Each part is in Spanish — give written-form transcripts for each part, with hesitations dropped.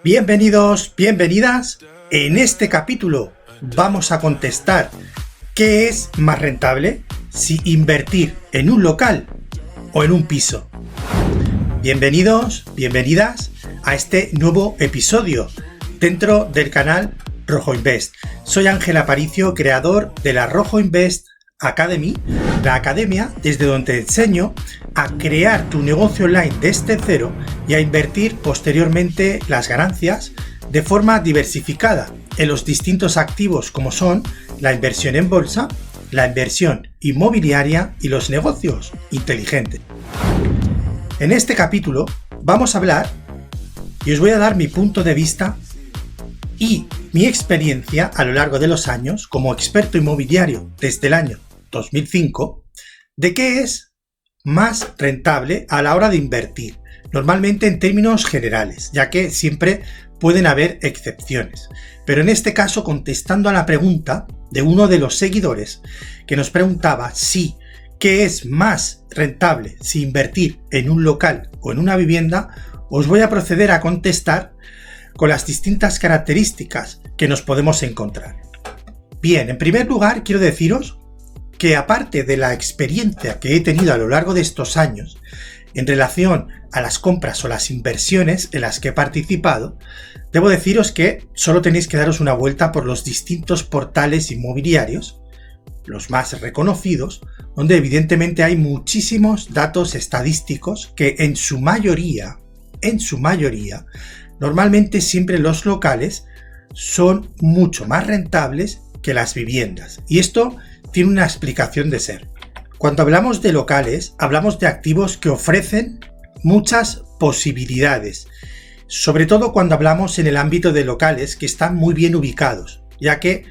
Bienvenidos, bienvenidas. En este capítulo vamos a contestar ¿qué es más rentable? Si invertir en un local o en un piso. Bienvenidos, bienvenidas a este nuevo episodio dentro del canal Rojo Invest. Soy Ángel Aparicio, creador de la Rojo Invest Academy, la academia desde donde te enseño a crear tu negocio online desde cero y a invertir posteriormente las ganancias de forma diversificada en los distintos activos como son la inversión en bolsa, la inversión inmobiliaria y los negocios inteligentes. En este capítulo vamos a hablar y os voy a dar mi punto de vista y mi experiencia a lo largo de los años como experto inmobiliario desde el año 2005 de qué es más rentable a la hora de invertir, normalmente en términos generales, ya que siempre pueden haber excepciones. Pero en este caso, contestando a la pregunta de uno de los seguidores que nos preguntaba si qué es más rentable, si invertir en un local o en una vivienda, os voy a proceder a contestar con las distintas características que nos podemos encontrar. Bien, en primer lugar quiero deciros que aparte de la experiencia que he tenido a lo largo de estos años en relación a las compras o las inversiones en las que he participado, debo deciros que solo tenéis que daros una vuelta por los distintos portales inmobiliarios, los más reconocidos, donde evidentemente hay muchísimos datos estadísticos que en su mayoría, normalmente siempre los locales son mucho más rentables que las viviendas. Y esto tiene una explicación de ser. Cuando hablamos de locales, hablamos de activos que ofrecen muchas posibilidades, sobre todo cuando hablamos en el ámbito de locales que están muy bien ubicados, ya que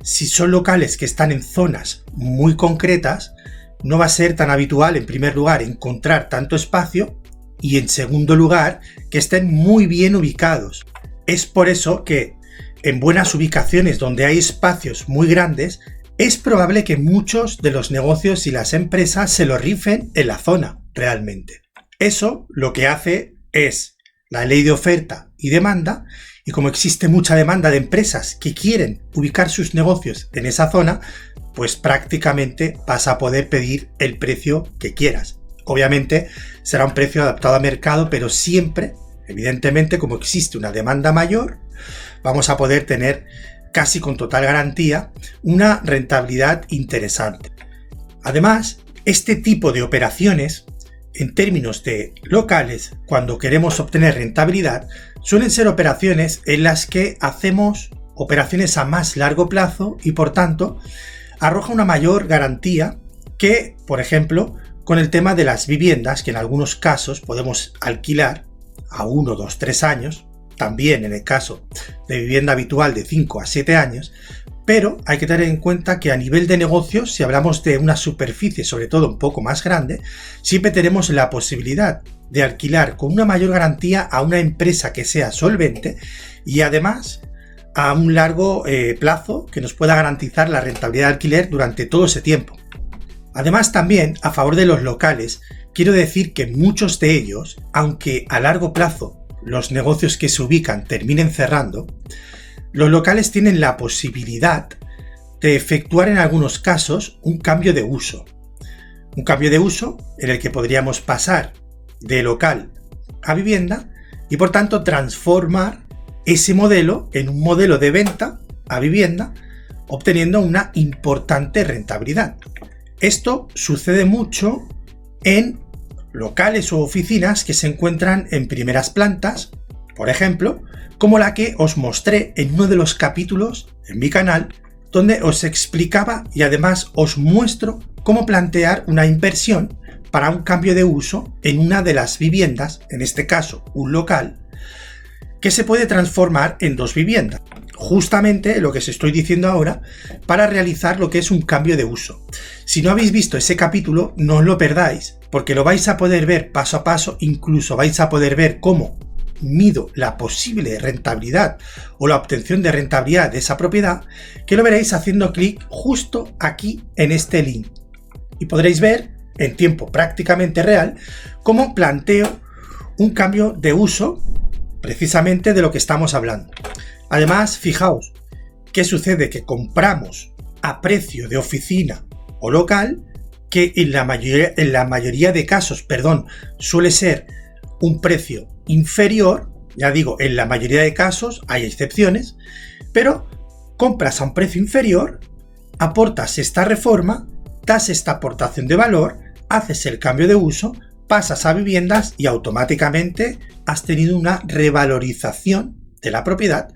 si son locales que están en zonas muy concretas, no va a ser tan habitual, en primer lugar, encontrar tanto espacio y, en segundo lugar, que estén muy bien ubicados. Es por eso que en buenas ubicaciones donde hay espacios muy grandes, es probable que muchos de los negocios y las empresas se lo rifen en la zona realmente. Eso lo que hace es la ley de oferta y demanda, y como existe mucha demanda de empresas que quieren ubicar sus negocios en esa zona, pues prácticamente vas a poder pedir el precio que quieras. Obviamente será un precio adaptado a mercado, pero siempre, evidentemente, como existe una demanda mayor, vamos a poder tener casi con total garantía una rentabilidad interesante. Además, este tipo de operaciones, en términos de locales, cuando queremos obtener rentabilidad, suelen ser operaciones en las que hacemos operaciones a más largo plazo y por tanto arroja una mayor garantía que, por ejemplo, con el tema de las viviendas, que en algunos casos podemos alquilar a 1, 2, 3 años, también en el caso de vivienda habitual de 5 a 7 años, pero hay que tener en cuenta que a nivel de negocios, si hablamos de una superficie sobre todo un poco más grande, siempre tenemos la posibilidad de alquilar con una mayor garantía a una empresa que sea solvente y además a un largo plazo que nos pueda garantizar la rentabilidad de alquiler durante todo ese tiempo. Además, también a favor de los locales, quiero decir que muchos de ellos, aunque a largo plazo los negocios que se ubican terminen cerrando, los locales tienen la posibilidad de efectuar en algunos casos un cambio de uso. Un cambio de uso en el que podríamos pasar de local a vivienda y por tanto transformar ese modelo en un modelo de venta a vivienda, obteniendo una importante rentabilidad. Esto sucede mucho en locales o oficinas que se encuentran en primeras plantas, por ejemplo, como la que os mostré en uno de los capítulos en mi canal, donde os explicaba y además os muestro cómo plantear una inversión para un cambio de uso en una de las viviendas, en este caso un local, que se puede transformar en 2 viviendas. Justamente lo que os estoy diciendo ahora para realizar lo que es un cambio de uso. Si no habéis visto ese capítulo, no os lo perdáis, porque lo vais a poder ver paso a paso, incluso vais a poder ver cómo mido la posible rentabilidad o la obtención de rentabilidad de esa propiedad, que lo veréis haciendo clic justo aquí en este link. Y podréis ver en tiempo prácticamente real cómo planteo un cambio de uso precisamente de lo que estamos hablando. Además, fijaos, ¿qué sucede? Que compramos a precio de oficina o local, que en la mayoría de casos, suele ser un precio inferior. Ya digo, en la mayoría de casos hay excepciones, pero compras a un precio inferior, aportas esta reforma, das esta aportación de valor, haces el cambio de uso, pasas a viviendas y automáticamente has tenido una revalorización de la propiedad,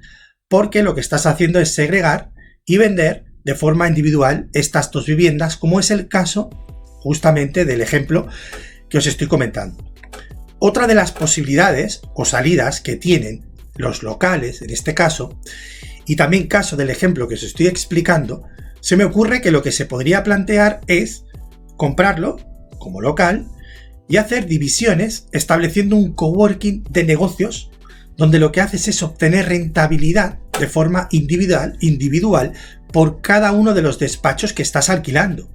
porque lo que estás haciendo es segregar y vender de forma individual estas dos viviendas, como es el caso justamente del ejemplo que os estoy comentando. Otra de las posibilidades o salidas que tienen los locales, en este caso, y también caso del ejemplo que os estoy explicando, se me ocurre que lo que se podría plantear es comprarlo como local y hacer divisiones estableciendo un coworking de negocios donde lo que haces es obtener rentabilidad de forma individual por cada uno de los despachos que estás alquilando.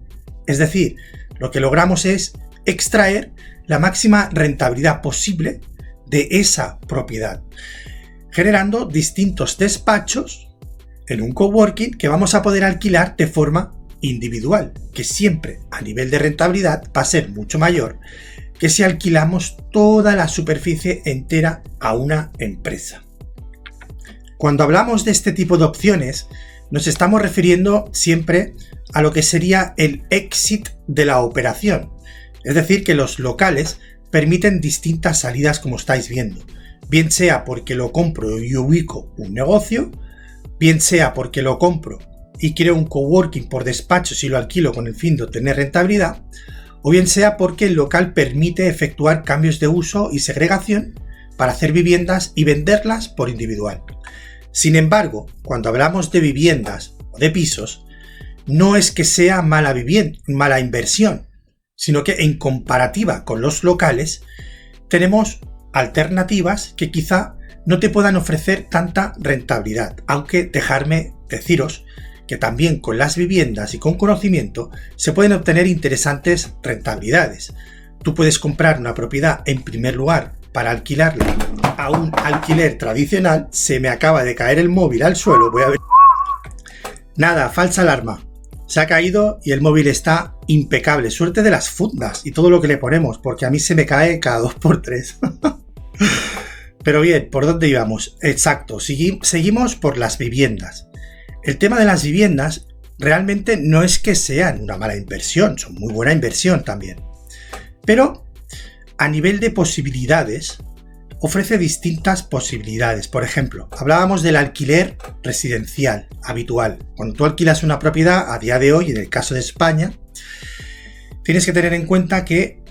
Es decir, lo que logramos es extraer la máxima rentabilidad posible de esa propiedad, generando distintos despachos en un coworking que vamos a poder alquilar de forma individual, que siempre a nivel de rentabilidad va a ser mucho mayor que si alquilamos toda la superficie entera a una empresa. Cuando hablamos de este tipo de opciones, nos estamos refiriendo siempre a lo que sería el exit de la operación. Es decir, que los locales permiten distintas salidas, como estáis viendo. Bien sea porque lo compro y ubico un negocio, bien sea porque lo compro y creo un coworking por despachos y lo alquilo con el fin de obtener rentabilidad, o bien sea porque el local permite efectuar cambios de uso y segregación para hacer viviendas y venderlas por individual. Sin embargo, cuando hablamos de viviendas o de pisos, no es que sea mala inversión, sino que en comparativa con los locales tenemos alternativas que quizá no te puedan ofrecer tanta rentabilidad, aunque dejarme deciros que también con las viviendas y con conocimiento se pueden obtener interesantes rentabilidades. Tú puedes comprar una propiedad en primer lugar para alquilarla a un alquiler tradicional. Se me acaba de caer el móvil al suelo, voy a ver. Nada, falsa alarma. Se ha caído y el móvil está impecable. Suerte de las fundas y todo lo que le ponemos, porque a mí se me cae cada 2x3. Pero bien, ¿por dónde íbamos? Exacto, seguimos por las viviendas. El tema de las viviendas realmente no es que sean una mala inversión, son muy buena inversión también. Pero a nivel de posibilidades, ofrece distintas posibilidades. Por ejemplo, hablábamos del alquiler residencial habitual. Cuando tú alquilas una propiedad, a día de hoy, en el caso de España, tienes que tener en cuenta que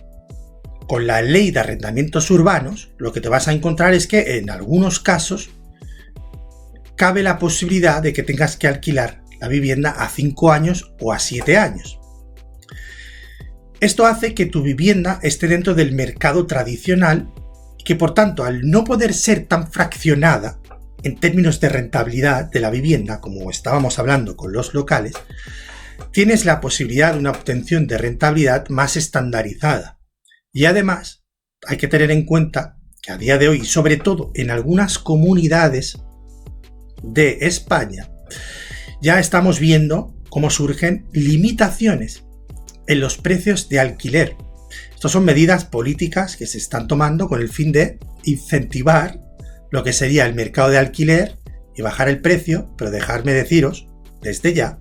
con la ley de arrendamientos urbanos, lo que te vas a encontrar es que en algunos casos cabe la posibilidad de que tengas que alquilar la vivienda a 5 años o a 7 años. Esto hace que tu vivienda esté dentro del mercado tradicional y que, por tanto, al no poder ser tan fraccionada en términos de rentabilidad de la vivienda, como estábamos hablando con los locales, tienes la posibilidad de una obtención de rentabilidad más estandarizada. Y además, hay que tener en cuenta que a día de hoy, sobre todo en algunas comunidades de España, ya estamos viendo cómo surgen limitaciones en los precios de alquiler. Estas son medidas políticas que se están tomando con el fin de incentivar lo que sería el mercado de alquiler y bajar el precio, pero dejarme deciros desde ya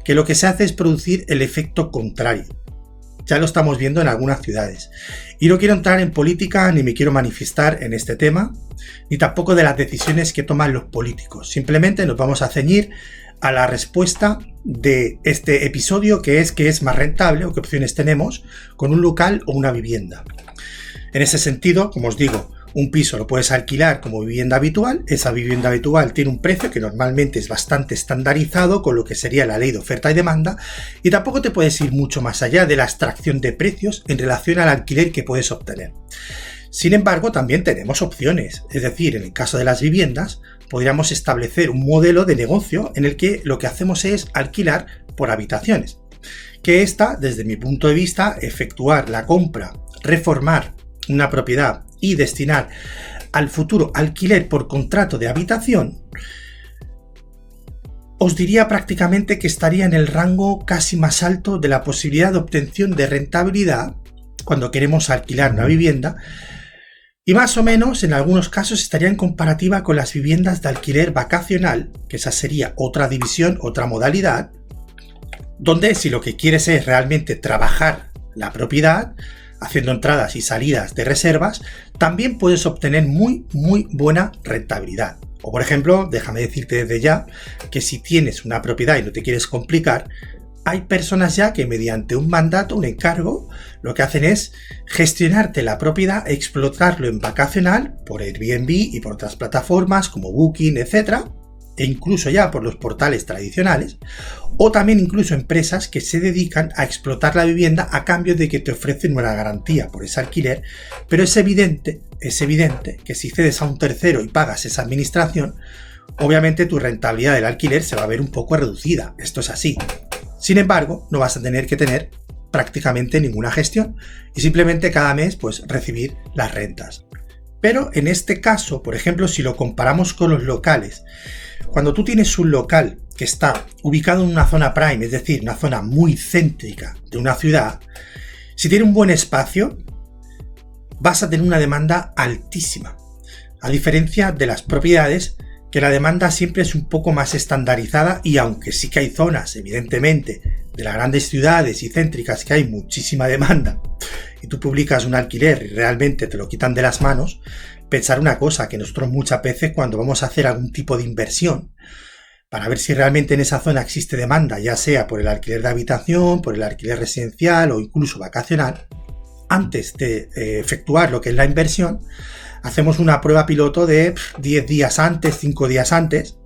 que lo que se hace es producir el efecto contrario. Ya lo estamos viendo en algunas ciudades. Y no quiero entrar en política ni me quiero manifestar en este tema, ni tampoco de las decisiones que toman los políticos. Simplemente nos vamos a ceñir a la respuesta de este episodio, que es más rentable o qué opciones tenemos con un local o una vivienda. En ese sentido, como os digo, un piso lo puedes alquilar como vivienda habitual. Esa vivienda habitual tiene un precio que normalmente es bastante estandarizado con lo que sería la ley de oferta y demanda, y tampoco te puedes ir mucho más allá de la extracción de precios en relación al alquiler que puedes obtener. Sin embargo, también tenemos opciones, es decir, en el caso de las viviendas, podríamos establecer un modelo de negocio en el que lo que hacemos es alquilar por habitaciones. Que esta, desde mi punto de vista, efectuar la compra, reformar una propiedad y destinar al futuro alquiler por contrato de habitación, os diría prácticamente que estaría en el rango casi más alto de la posibilidad de obtención de rentabilidad cuando queremos alquilar una vivienda, y más o menos en algunos casos estaría en comparativa con las viviendas de alquiler vacacional, que esa sería otra división, otra modalidad, donde si lo que quieres es realmente trabajar la propiedad, haciendo entradas y salidas de reservas, también puedes obtener muy buena rentabilidad. O por ejemplo, déjame decirte desde ya que si tienes una propiedad y no te quieres complicar, hay personas ya que mediante un mandato, un encargo, lo que hacen es gestionarte la propiedad, explotarlo en vacacional por Airbnb y por otras plataformas como Booking, etc. E incluso ya por los portales tradicionales, o también incluso empresas que se dedican a explotar la vivienda a cambio de que te ofrecen una garantía por ese alquiler, pero es evidente que si cedes a un tercero y pagas esa administración, obviamente tu rentabilidad del alquiler se va a ver un poco reducida. Esto es así. Sin embargo, no vas a tener que tener prácticamente ninguna gestión y simplemente cada mes pues recibir las rentas. Pero en este caso, por ejemplo, si lo comparamos con los locales, cuando tú tienes un local que está ubicado en una zona prime, es decir, una zona muy céntrica de una ciudad, si tiene un buen espacio, vas a tener una demanda altísima. A diferencia de las propiedades, que la demanda siempre es un poco más estandarizada, y aunque sí que hay zonas, evidentemente, de las grandes ciudades y céntricas que hay muchísima demanda, y tú publicas un alquiler y realmente te lo quitan de las manos, pensar una cosa, que nosotros muchas veces cuando vamos a hacer algún tipo de inversión, para ver si realmente en esa zona existe demanda, ya sea por el alquiler de habitación, por el alquiler residencial o incluso vacacional, antes de efectuar lo que es la inversión, hacemos una prueba piloto de 10 días antes, 5 días antes,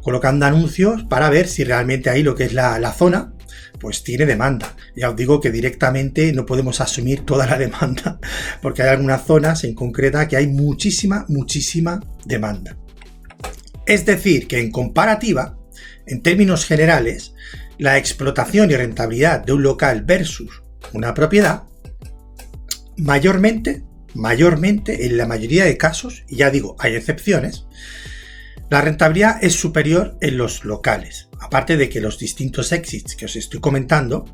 colocando anuncios para ver si realmente ahí lo que es la zona pues tiene demanda. Ya os digo que directamente no podemos asumir toda la demanda, porque hay algunas zonas en concreta que hay muchísima demanda. Es decir, que en comparativa, en términos generales, la explotación y rentabilidad de un local versus una propiedad, mayormente, en la mayoría de casos, y ya digo, hay excepciones, la rentabilidad es superior en los locales. Aparte de que los distintos exits que os estoy comentando,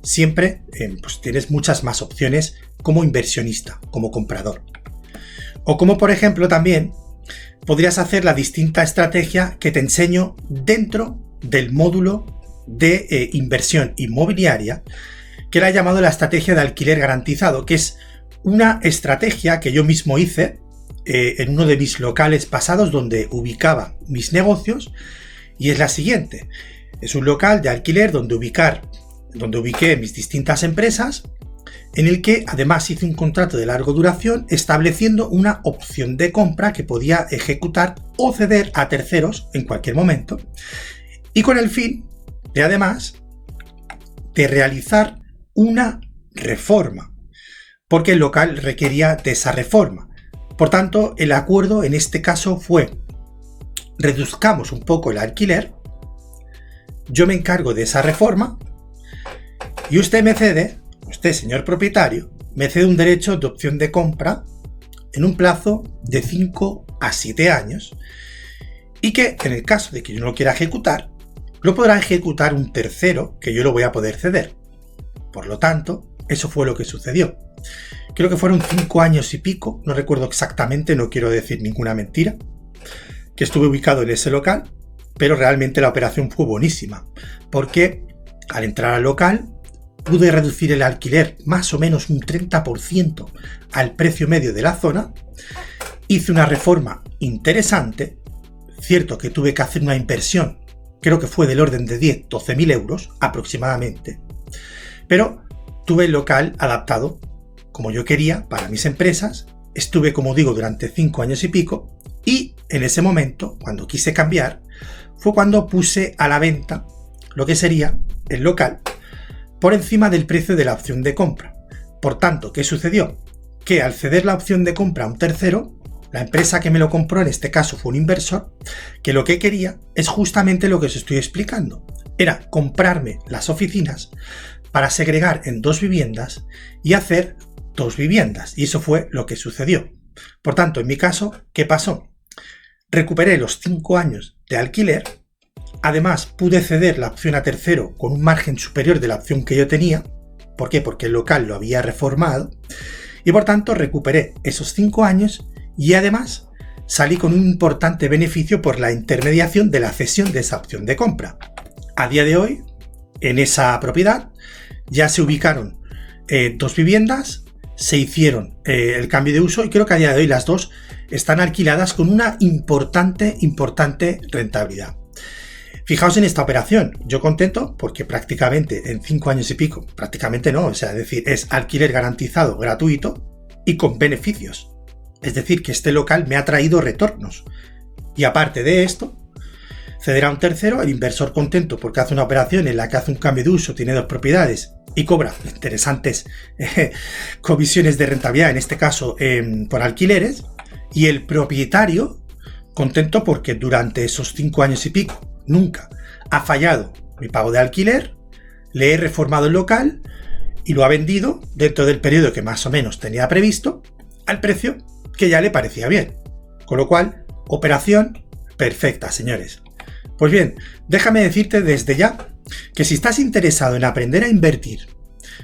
siempre pues tienes muchas más opciones como inversionista, como comprador. O como por ejemplo también podrías hacer la distinta estrategia que te enseño dentro del módulo de inversión inmobiliaria, que la he llamado la estrategia de alquiler garantizado, que es una estrategia que yo mismo hice en uno de mis locales pasados donde ubicaba mis negocios, y es la siguiente. Es un local de alquiler donde ubiqué mis distintas empresas, en el que además hice un contrato de larga duración estableciendo una opción de compra que podía ejecutar o ceder a terceros en cualquier momento, y con el fin de además de realizar una reforma, porque el local requería de esa reforma. Por tanto, el acuerdo en este caso fue: reduzcamos un poco el alquiler, yo me encargo de esa reforma y usted, señor propietario, me cede un derecho de opción de compra en un plazo de 5 a 7 años, y que en el caso de que yo no lo quiera ejecutar, lo podrá ejecutar un tercero que yo lo voy a poder ceder. Por lo tanto, eso fue lo que sucedió. Creo que fueron 5 años y pico, no recuerdo exactamente, no quiero decir ninguna mentira, que estuve ubicado en ese local, pero realmente la operación fue buenísima, porque al entrar al local pude reducir el alquiler más o menos un 30% al precio medio de la zona, hice una reforma interesante, cierto que tuve que hacer una inversión, creo que fue del orden de 10-12.000 euros aproximadamente, pero tuve el local adaptado como yo quería para mis empresas, estuve, como digo, durante 5 años y pico, y en ese momento, cuando quise cambiar, fue cuando puse a la venta lo que sería el local por encima del precio de la opción de compra. Por tanto, ¿qué sucedió? Que al ceder la opción de compra a un tercero, la empresa que me lo compró, en este caso fue un inversor, que lo que quería es justamente lo que os estoy explicando. Era comprarme las oficinas para segregar en 2 viviendas y hacer 2 viviendas. Y eso fue lo que sucedió. Por tanto, en mi caso, ¿qué pasó? Recuperé los 5 años de alquiler. Además, pude ceder la opción a tercero con un margen superior de la opción que yo tenía. ¿Por qué? Porque el local lo había reformado. Y por tanto, recuperé esos 5 años y además salí con un importante beneficio por la intermediación de la cesión de esa opción de compra. A día de hoy, en esa propiedad, ya se ubicaron 2 viviendas, se hicieron el cambio de uso y creo que a día de hoy las 2 están alquiladas con una importante rentabilidad. Fijaos en esta operación, yo contento porque prácticamente en 5 años y pico, prácticamente no, o sea, es decir, es alquiler garantizado gratuito y con beneficios. Es decir, que este local me ha traído retornos. Y aparte de esto, ceder a un tercero, el inversor contento porque hace una operación en la que hace un cambio de uso, tiene 2 propiedades y cobra interesantes comisiones de rentabilidad, en este caso por alquileres, y el propietario contento porque durante esos 5 años y pico nunca ha fallado mi pago de alquiler, le he reformado el local y lo ha vendido dentro del periodo que más o menos tenía previsto al precio que ya le parecía bien. Con lo cual, operación perfecta, señores. Pues bien, déjame decirte desde ya que si estás interesado en aprender a invertir,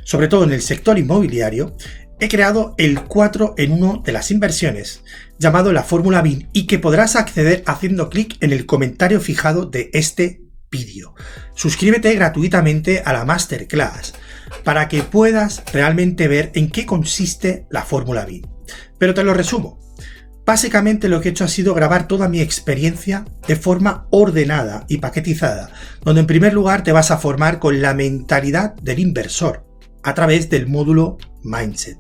sobre todo en el sector inmobiliario, he creado el 4 en 1 de las inversiones, llamado la Fórmula BIN, y que podrás acceder haciendo clic en el comentario fijado de este vídeo. Suscríbete gratuitamente a la Masterclass para que puedas realmente ver en qué consiste la Fórmula BIN. Pero te lo resumo. Básicamente lo que he hecho ha sido grabar toda mi experiencia de forma ordenada y paquetizada, donde en primer lugar te vas a formar con la mentalidad del inversor a través del módulo Mindset.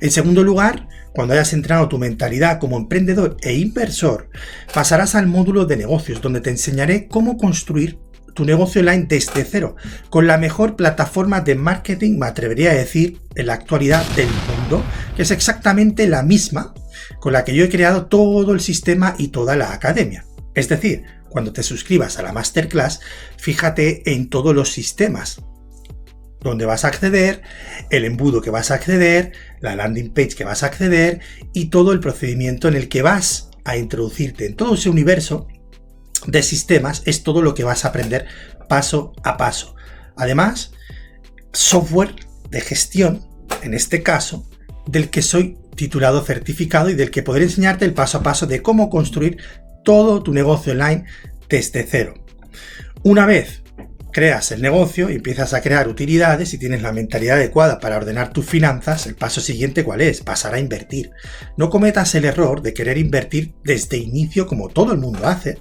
En segundo lugar, cuando hayas entrenado tu mentalidad como emprendedor e inversor, pasarás al módulo de negocios, donde te enseñaré cómo construir tu negocio online desde cero, con la mejor plataforma de marketing, me atrevería a decir, en la actualidad del mundo, que es exactamente la misma con la que yo he creado todo el sistema y toda la academia. Es decir, cuando te suscribas a la Masterclass, fíjate en todos los sistemas donde vas a acceder, el embudo que vas a acceder, la landing page que vas a acceder y todo el procedimiento en el que vas a introducirte en todo ese universo de sistemas. Es todo lo que vas a aprender paso a paso. Además, software de gestión, en este caso, del que soy titulado certificado y del que podré enseñarte el paso a paso de cómo construir todo tu negocio online desde cero. Una vez creas el negocio y empiezas a crear utilidades y tienes la mentalidad adecuada para ordenar tus finanzas, el paso siguiente ¿cuál es? Pasar a invertir. No cometas el error de querer invertir desde inicio como todo el mundo hace,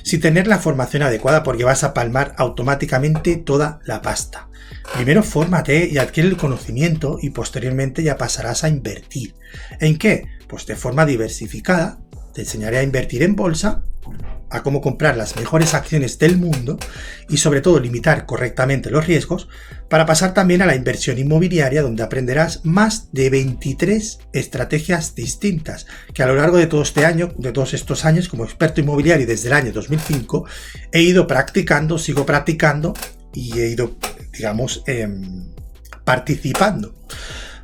sin tener la formación adecuada, porque vas a palmar automáticamente toda la pasta. Primero fórmate y adquiere el conocimiento y posteriormente ya pasarás a invertir. ¿En qué? Pues de forma diversificada. Te enseñaré a invertir en bolsa, a cómo comprar las mejores acciones del mundo y sobre todo limitar correctamente los riesgos, para pasar también a la inversión inmobiliaria, donde aprenderás más de 23 estrategias distintas que a lo largo de todo este año, de todos estos años como experto inmobiliario desde el año 2005 he ido practicando, sigo practicando y he ido, digamos, participando.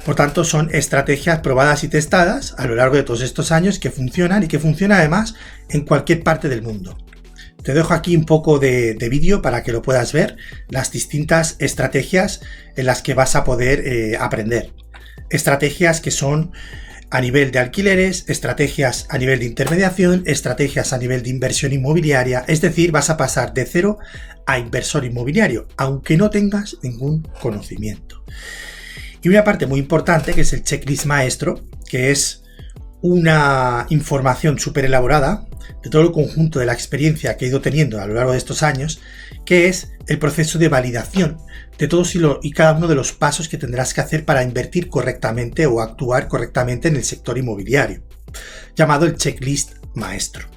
Por tanto, son estrategias probadas y testadas a lo largo de todos estos años que funcionan y que funcionan además en cualquier parte del mundo. Te dejo aquí un poco de vídeo para que lo puedas ver, las distintas estrategias en las que vas a poder aprender. Estrategias que son a nivel de alquileres, estrategias a nivel de intermediación, estrategias a nivel de inversión inmobiliaria, es decir, vas a pasar de cero a inversor inmobiliario, aunque no tengas ningún conocimiento. Y una parte muy importante que es el checklist maestro, que es una información súper elaborada de todo el conjunto de la experiencia que he ido teniendo a lo largo de estos años, que es el proceso de validación de todos y cada uno de los pasos que tendrás que hacer para invertir correctamente o actuar correctamente en el sector inmobiliario, llamado el checklist maestro.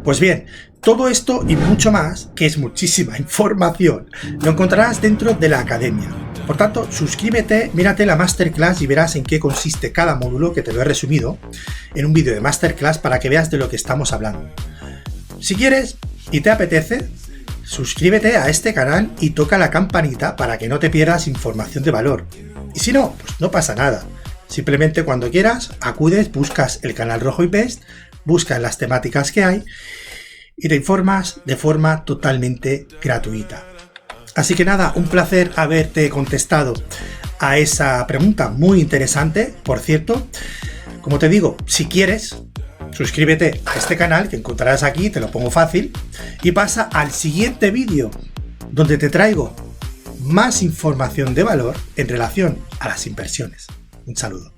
Pues bien, todo esto y mucho más, que es muchísima información, lo encontrarás dentro de la academia. Por tanto, suscríbete, mírate la Masterclass y verás en qué consiste cada módulo, que te lo he resumido en un vídeo de Masterclass para que veas de lo que estamos hablando. Si quieres y te apetece, suscríbete a este canal y toca la campanita para que no te pierdas información de valor. Y si no, pues no pasa nada. Simplemente cuando quieras, acudes, buscas el canal Rojo Invest, buscas las temáticas que hay y te informas de forma totalmente gratuita. Así que nada, un placer haberte contestado a esa pregunta muy interesante. Por cierto, como te digo, si quieres, suscríbete a este canal que encontrarás aquí, te lo pongo fácil, y pasa al siguiente vídeo donde te traigo más información de valor en relación a las inversiones. Un saludo.